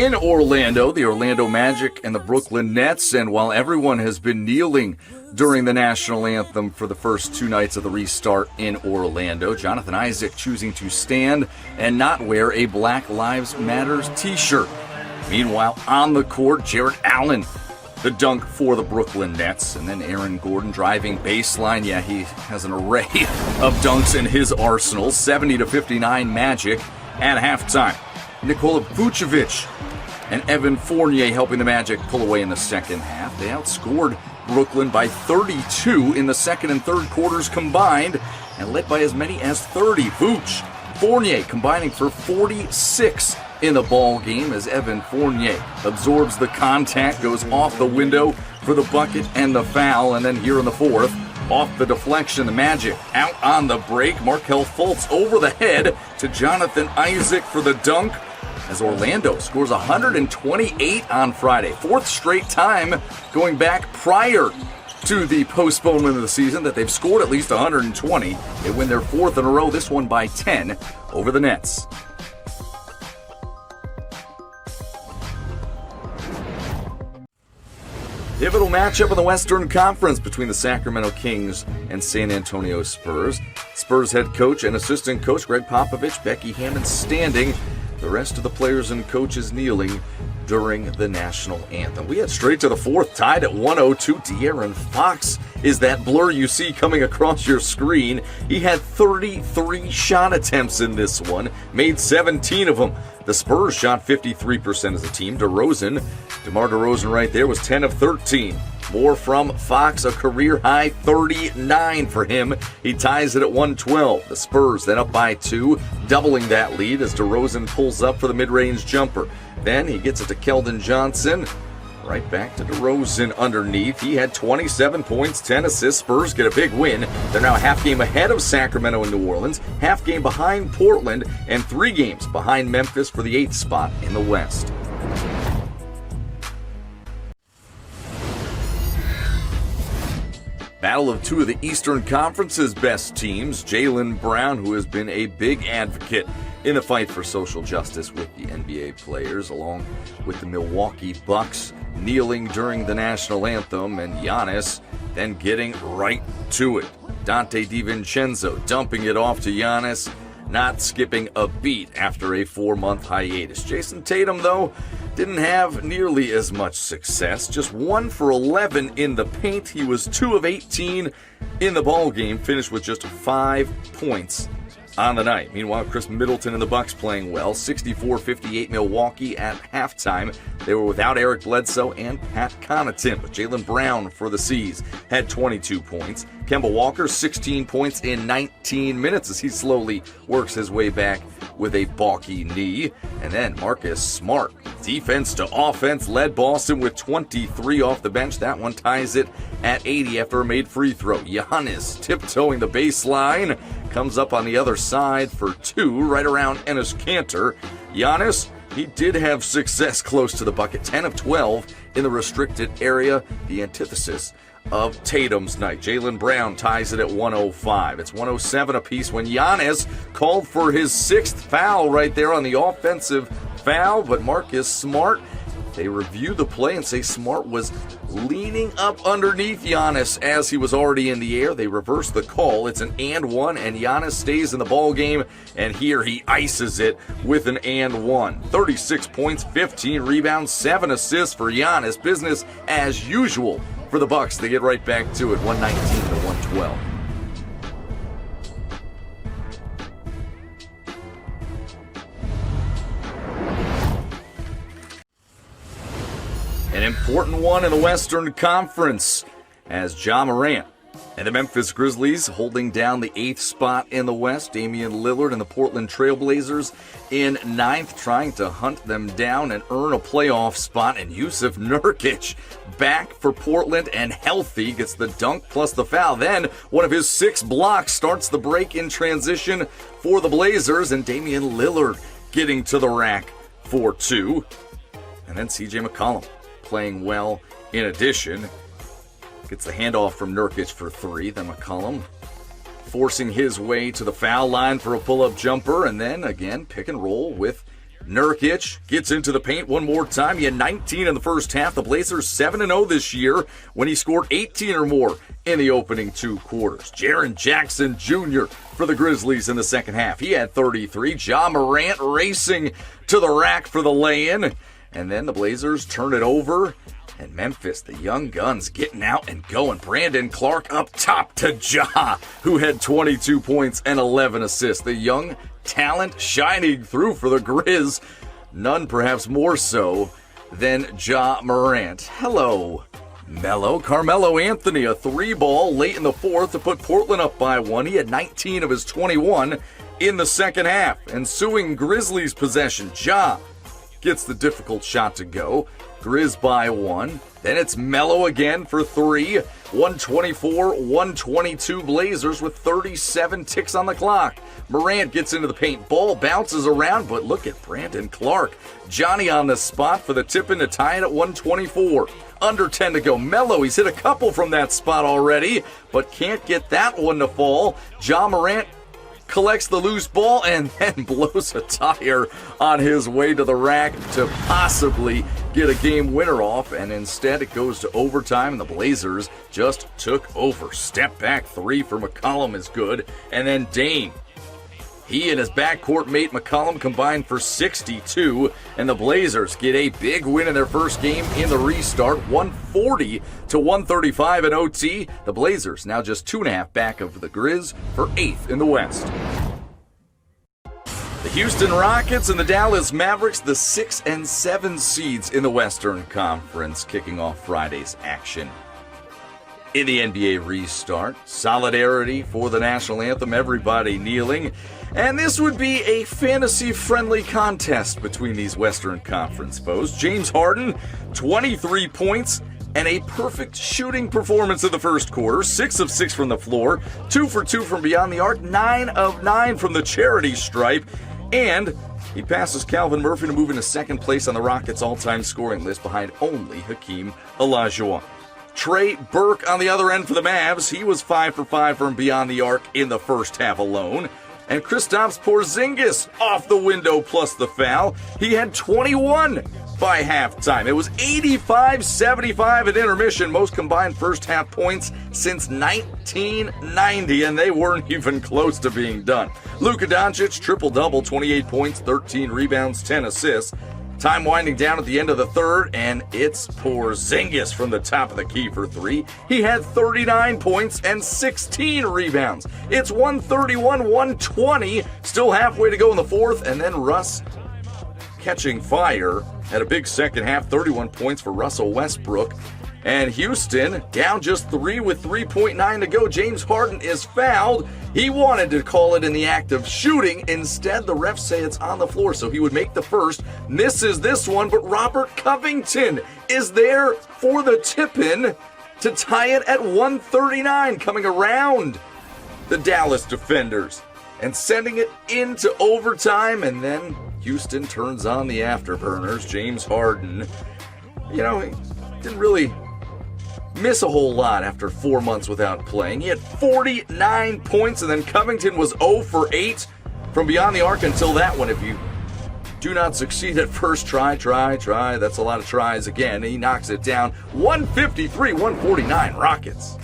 in Orlando, the Orlando Magic and the Brooklyn Nets. And while everyone has been kneeling during the national anthem for the first two nights of the restart in Orlando, Jonathan Isaac choosing to stand and not wear a Black Lives Matter t-shirt. Meanwhile, on the court, Jarrett Allen, the dunk for the Brooklyn Nets. And then Aaron Gordon driving baseline. Yeah, he has an array of dunks in his arsenal. 70-59 Magic at halftime. Nikola Vucevic and Evan Fournier helping the Magic pull away in the second half. They outscored Brooklyn by 32 in the second and third quarters combined and led by as many as 30. Vooch, Fournier combining for 46 in the ball game as Evan Fournier absorbs the contact, goes off the window for the bucket and the foul. And then here in the fourth, off the deflection, the Magic out on the break. Markelle Fultz over the head to Jonathan Isaac for the dunk as Orlando scores 128 on Friday. Fourth straight time going back prior to the postponement of the season that they've scored at least 120. They win their fourth in a row, this one by 10 over the Nets. Pivotal matchup in the Western Conference between the Sacramento Kings and San Antonio Spurs. Spurs head coach and assistant coach Greg Popovich, Becky Hammon standing. The rest of the players and coaches kneeling during the national anthem. We head straight to the fourth, tied at 102. De'Aaron Fox is that blur you see coming across your screen. He had 33 shot attempts in this one, made 17 of them. The Spurs shot 53% as a team. DeMar DeRozan right there was 10 of 13. More from Fox, a career-high 39 for him. He ties it at 112. The Spurs then up by 2, doubling that lead as DeRozan pulls up for the mid-range jumper. Then he gets it to Keldon Johnson. Right back to DeRozan underneath. He had 27 points, 10 assists. Spurs get a big win. They're now a half game ahead of Sacramento and New Orleans, half game behind Portland, and 3 games behind Memphis for the 8th spot in the West. Battle of two of the Eastern Conference's best teams. Jaylen Brown, who has been a big advocate in the fight for social justice with the NBA players, along with the Milwaukee Bucks, kneeling during the national anthem, and Giannis then getting right to it. Dante DiVincenzo dumping it off to Giannis, not skipping a beat after a 4-month hiatus. Jason Tatum, though, didn't have nearly as much success. Just 1 for 11 in the paint. He was 2 of 18 in the ballgame, finished with just 5 points on the night. Meanwhile, Chris Middleton and the Bucks playing well. 64-58 Milwaukee at halftime. They were without Eric Bledsoe and Pat Connaughton, but Jaylen Brown for the C's had 22 points. Kemba Walker, 16 points in 19 minutes as he slowly works his way back with a balky knee. And then Marcus Smart, defense to offense, led Boston with 23 off the bench. That one ties it at 80 after a made free throw. Giannis tiptoeing the baseline, comes up on the other side for 2, right around Enes Kanter. Giannis, he did have success close to the bucket, 10 of 12 in the restricted area, the antithesis of Tatum's night. Jaylen Brown ties it at 105. It's 107 apiece when Giannis called for his 6th foul right there on the offensive foul, but Marcus Smart, they review the play and say Smart was leaning up underneath Giannis as he was already in the air. They reverse the call. It's an and one, and Giannis stays in the ball game, and here he ices it with an and one. 36 points, 15 rebounds, 7 assists for Giannis. Business as usual for the Bucks. They get right back to it, 119-112. An important one in the Western Conference as Ja Morant and the Memphis Grizzlies holding down the 8th spot in the West. Damian Lillard and the Portland Trailblazers in 9th, trying to hunt them down and earn a playoff spot. And Yusuf Nurkic back for Portland and healthy, gets the dunk plus the foul. Then one of his 6 blocks starts the break in transition for the Blazers, and Damian Lillard getting to the rack for 2. And then CJ McCollum playing well in addition. Gets the handoff from Nurkic for 3. Then McCollum forcing his way to the foul line for a pull-up jumper. And then again, pick and roll with Nurkic gets into the paint one more time. He had 19 in the first half. The Blazers 7-0 this year when he scored 18 or more in the opening 2 quarters. Jaren Jackson Jr. for the Grizzlies in the second half. He had 33. Ja Morant racing to the rack for the lay-in. And then the Blazers turn it over. And Memphis, the young guns getting out and going. Brandon Clark up top to Ja, who had 22 points and 11 assists. The young talent shining through for the Grizz. None perhaps more so than Ja Morant. Hello, Melo. Carmelo Anthony, a 3-ball late in the fourth to put Portland up by 1. He had 19 of his 21 in the second half. Ensuing Grizzlies possession, Ja gets the difficult shot to go. Grizz by 1. Then it's Melo again for 3. 124-122 Blazers with 37 ticks on the clock. Morant gets into the paint. Ball bounces around, but look at Brandon Clark. Johnny on the spot for the tip-in to tie it at 124. Under 10 to go. Melo, he's hit a couple from that spot already, but can't get that one to fall. Ja Morant collects the loose ball and then blows a tire on his way to the rack to possibly get a game winner off, and instead it goes to overtime and the Blazers just took over. Step back 3 for McCollum is good, and then Dame, he and his backcourt mate McCollum combined for 62, and the Blazers get a big win in their first game in the restart, 140-135 in OT. The Blazers now just 2.5 back of the Grizz for 8th in the West. The Houston Rockets and the Dallas Mavericks, the 6 and 7 seeds in the Western Conference, kicking off Friday's action. In the NBA restart, solidarity for the national anthem, everybody kneeling. And this would be a fantasy-friendly contest between these Western Conference foes. James Harden, 23 points and a perfect shooting performance in the first quarter. 6 of 6 from the floor, 2 for 2 from beyond the arc, 9 of 9 from the charity stripe. And he passes Calvin Murphy to move into second place on the Rockets' all-time scoring list behind only Hakeem Olajuwon. Trey Burke on the other end for the Mavs. He was 5 for 5 from beyond the arc in the first half alone. And Kristaps Porzingis off the window plus the foul. He had 21 by halftime. It was 85-75 at intermission, most combined first half points since 1990, and they weren't even close to being done. Luka Doncic, triple-double, 28 points, 13 rebounds, 10 assists. Time winding down at the end of the third, and it's Porzingis from the top of the key for 3. He had 39 points and 16 rebounds. It's 131-120, still halfway to go in the fourth, and then Russ catching fire. Had a big second half, 31 points for Russell Westbrook. And Houston down just 3 with 3.9 to go. James Harden is fouled. He wanted to call it in the act of shooting. Instead, the refs say it's on the floor, so he would make the first. Misses this one, but Robert Covington is there for the tip-in to tie it at 139, coming around the Dallas defenders and sending it into overtime. And then Houston turns on the afterburners. James Harden, he didn't really miss a whole lot after 4 months without playing. He had 49 points, and then Covington was 0 for 8 from beyond the arc until that one. If you do not succeed at first try, that's a lot of tries again. He knocks it down. 153-149 Rockets.